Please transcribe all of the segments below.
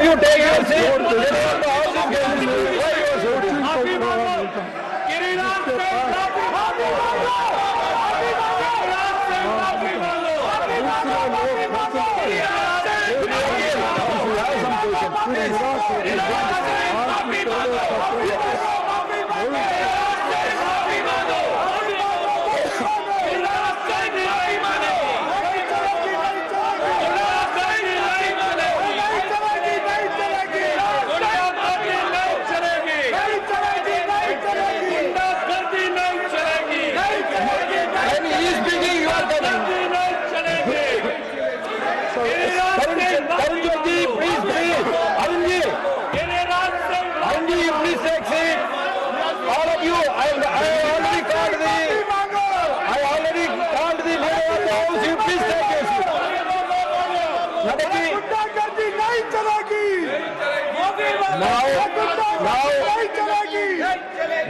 You take your seat. The house is getting moved. Why you are shouting?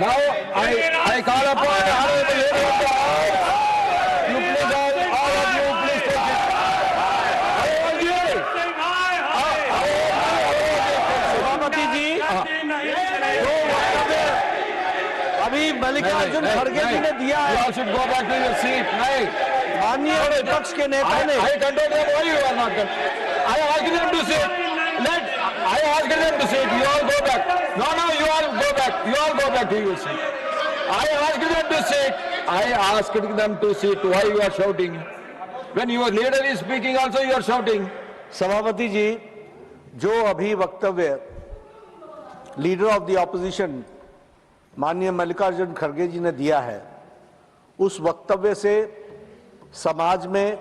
Now I call upon honorable leader of the house. You please all of you please take it. सभापति जी, अभी मल्लिकार्जुन खड़गे जी ने दिया है। You should go back to your seat. नहीं, माननीय विपक्ष के नेता ने I control them. Why you are not? I asked them to sit. I asked them to sit. You all go back. No, you all go back. You all go back to your seat. I asked them to sit. I asked them to sit. Why you are shouting? When your leader is speaking, also you are shouting. सभापति जी, जो अभी वक्तव्य leader of the opposition माननीय मल्लिकार्जुन खड़गे जी ने दिया है, उस वक्तव्य से समाज में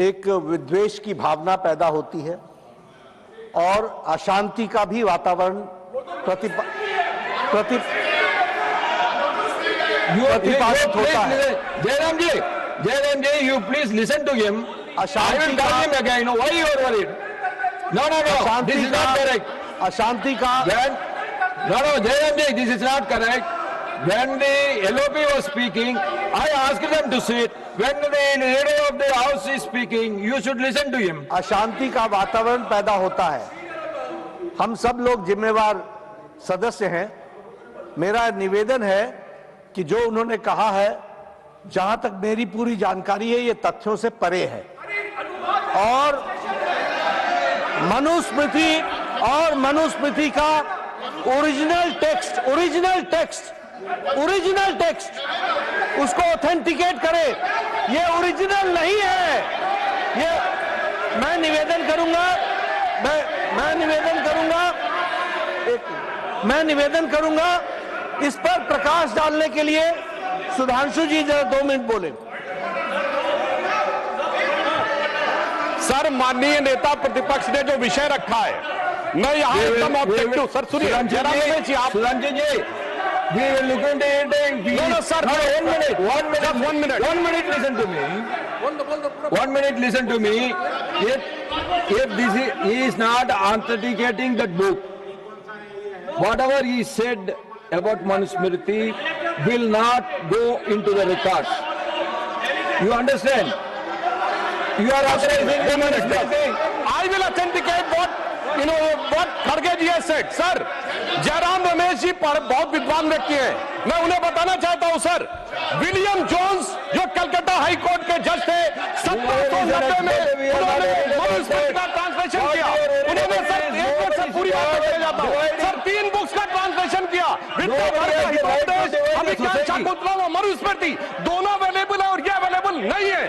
एक विद्वेष की भावना पैदा होती है और अशांति का भी वातावरण प्रतिपादित होता है। जयराम जी, you please listen to him. I will tell him again. Why you are worried? No. This is not correct. अशांति का No, Jayram ji, this is not correct. When the LOP was speaking, I asked them to sit. When the leader of the house is speaking, you should listen to him. अशांति का वातावरण पैदा होता है। हम सब लोग जिम्मेवार सदस्य हैं। मेरा निवेदन है कि जो उन्होंने कहा है, जहां तक मेरी पूरी जानकारी है, ये तथ्यों से परे है और मनुस्मृति का ओरिजिनल टेक्स्ट उसको ऑथेंटिकेट करे। ये ओरिजिनल नहीं है। ये मैं निवेदन करूंगा इस पर प्रकाश डालने के लिए सुधांशु जी जरा 2 मिनट बोले। सर, माननीय नेता प्रतिपक्ष ने जो विषय रखा है, मैं यहाँ एकदम ऑब्जेक्टिव। सर सुनिए, सुधांशु जी, we will look into it. No, sir. 1 minute. Listen to me. 1 minute. Listen to me. If he is not authenticating that book, whatever he said about Manusmriti will not go into the records. You understand? You are authorizing the Manusmriti. I will authenticate what खड़गे ji has said. Sir, Jairam Ramesh ji बहुत विद्वान व्यक्ति हैं। मैं उन्हें बताना चाहता हूं सर, विलियम जोन्स जो कलकत्ता हाई कोर्ट के जज थे, 1790 में उन्होंने मनुस्मृति का ट्रांसलेशन किया। उन्होंने सर एक मिनट सर पूरी बात करने जाता हूं सर, 3 बुक्स का ट्रांसलेशन किया। अभिज्ञान शाकुंतलम और मनुस्मृति दोनों अवेलेबल है और ये अवेलेबल नहीं है।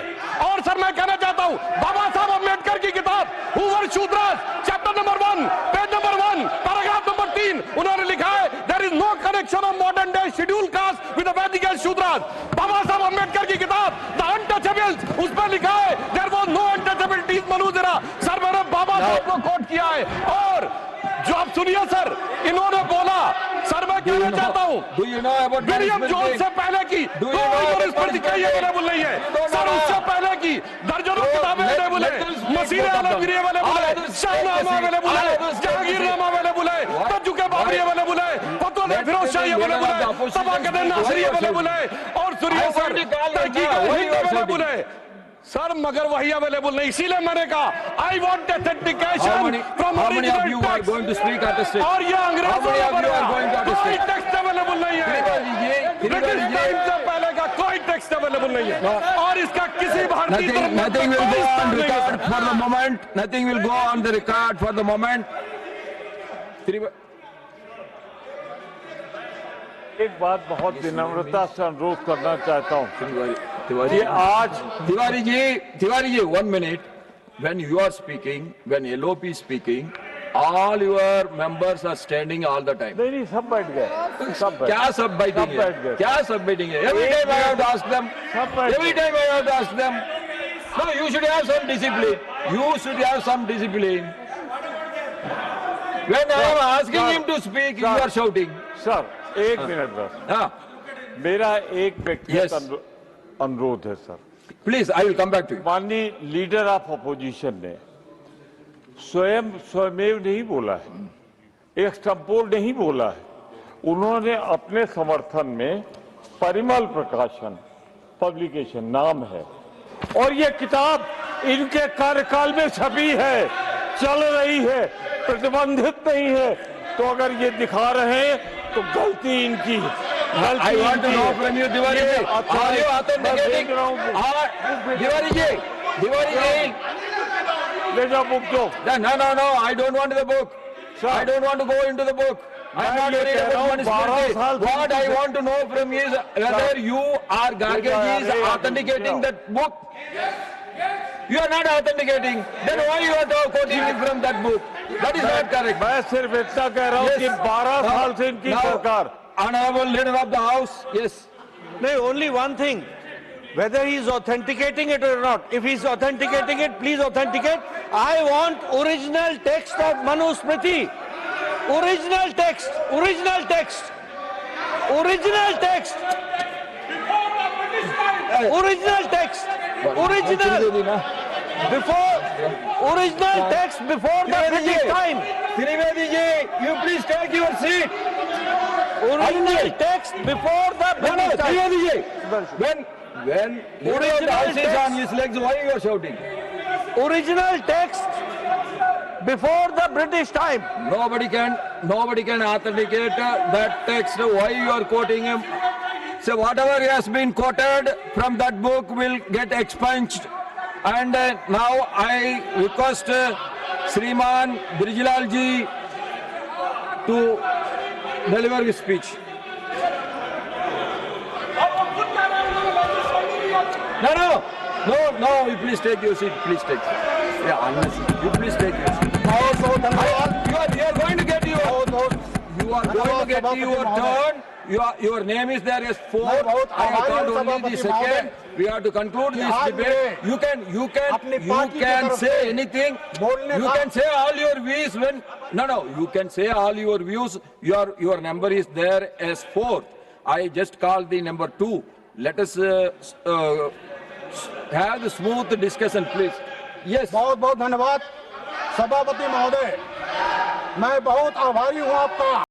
और सर मैं कहना चाहता हूं, बाबा साहब अम्बेडकर की किताब who were Shudras, chapter number 1, page number 1, paragraph number 3, उन्होंने लिखा है there is no connection of modern day schedule caste with the Vedic Shudras. बाबा साहब अम्बेडकर की किताब द अनटचेबल्स, उस पर लिखा है देयर वाज नो अनटचेबिलिटीज मनुजरा। सर मैंने बाबा साहब को कोट किया है। और जो आप सुनिए सर, इन्होंने बोला, सर मैं कहना चाहता हूं, विलियम जोन्स से पहले की मनुस्मृति कहीं अवेलेबल नहीं है सर, उससे पहले की दर्जनों किताबें अवेलेबल है, मसीह आलमगीरी अवेलेबल है, शाहनामा अवेलेबल है, जहांगीरनामा अवेलेबल है, तजुके बाबरी अवेलेबल है, फतवा फिरोज शाही अवेलेबल है, तबाकत नासिरी अवेलेबल है और सुनिए सर, तहकीक अवेलेबल है। सर मगर वही अवेलेबल नहीं, इसीलिए मैंने कहा I want authentication from how many of you are original going to speak at the stage? और ये How अंग्रेजों many ने of you are going to बनाया, कोई attest? टेक्स्ट अवेलेबल नहीं है, ब्रिटिश टाइम से पहले का कोई टेक्स्ट अवेलेबल नहीं है और इसका किसी भारतीय Nothing will go on record for the moment. Nothing will go on the record for the moment. एक बात बहुत विनम्रता से अनुरोध करना चाहता हूँ Tiwari, कि आज Tiwari ji, 1 minute. When you are speaking, when LOP is speaking, all your members are standing all the time. नहीं सब बैठ गए, सब बैठ क्या सब बैठेंगे? सब बैठ गए। क्या सब बैठेंगे? Every time I have to ask them. सब बैठ Every time I have to ask them. No, you should have some discipline. You should have some discipline. When I am asking him to speak, you are shouting. Sir एक minute बस, Ah, मेरा एक व्यक्तिगत Yes. अनुरोध है sir. please, I will come back to you. माननीय leader of opposition ने स्वयमेव नहीं बोला है, एक्सटेम्पोर नहीं बोला है, उन्होंने अपने समर्थन में परिमल प्रकाशन पब्लिकेशन नाम है और ये किताब इनके कार्यकाल में छपी है, चल रही है, प्रतिबंधित नहीं है। तो अगर ये दिखा रहे हैं तो गलती इनकी, I want to know from you, Tiwari ji, are you authenticating? Tiwari ji, ले जाओ बुक दो। no, I don't want the book. Sir. I don't want to go into the book. I am not मैं ये worried कह रहा about हूं, 12 साल Manuspati. What I want to know from you is whether you are Gargaji is authenticating that book. You are not authenticating. Then why you are quoting me from that book? That is not correct. मैं सिर्फ इतना कह रहा हूँ Yes. कि 12 साल से इनकी Now, सरकार। Honorable Leader of the House, yes. No, only one thing. Whether he is authenticating it or not. If he is authenticating it, please authenticate. I want original text of Manusmriti. Original text. Original text. Original text. Original text. Original. Before. Original text before the British time. Trivedi ji, you please take your seat. Original text before the British time. Trivedi ji, when Leader of the House is on his legs, why you are shouting? Original text before the British time. Nobody can authenticate that text. Why you are quoting him? So whatever has been quoted from that book will get expunged. And now I request Sriman Brijlal ji to deliver his speech. No, you please take your seat, please take. Yeah, honestly, you please take your seat. You are going to get your turn. Your name is there as 4. I have called only the second. We have to conclude this debate. You can say anything. You can say all your views when you can say all your views. Your number is there as 4. I just called the number 2. Let us have the smooth discussion, please. Yes. बहुत बहुत धन्यवाद सभापति महोदय, मैं बहुत आभारी हूँ आपका।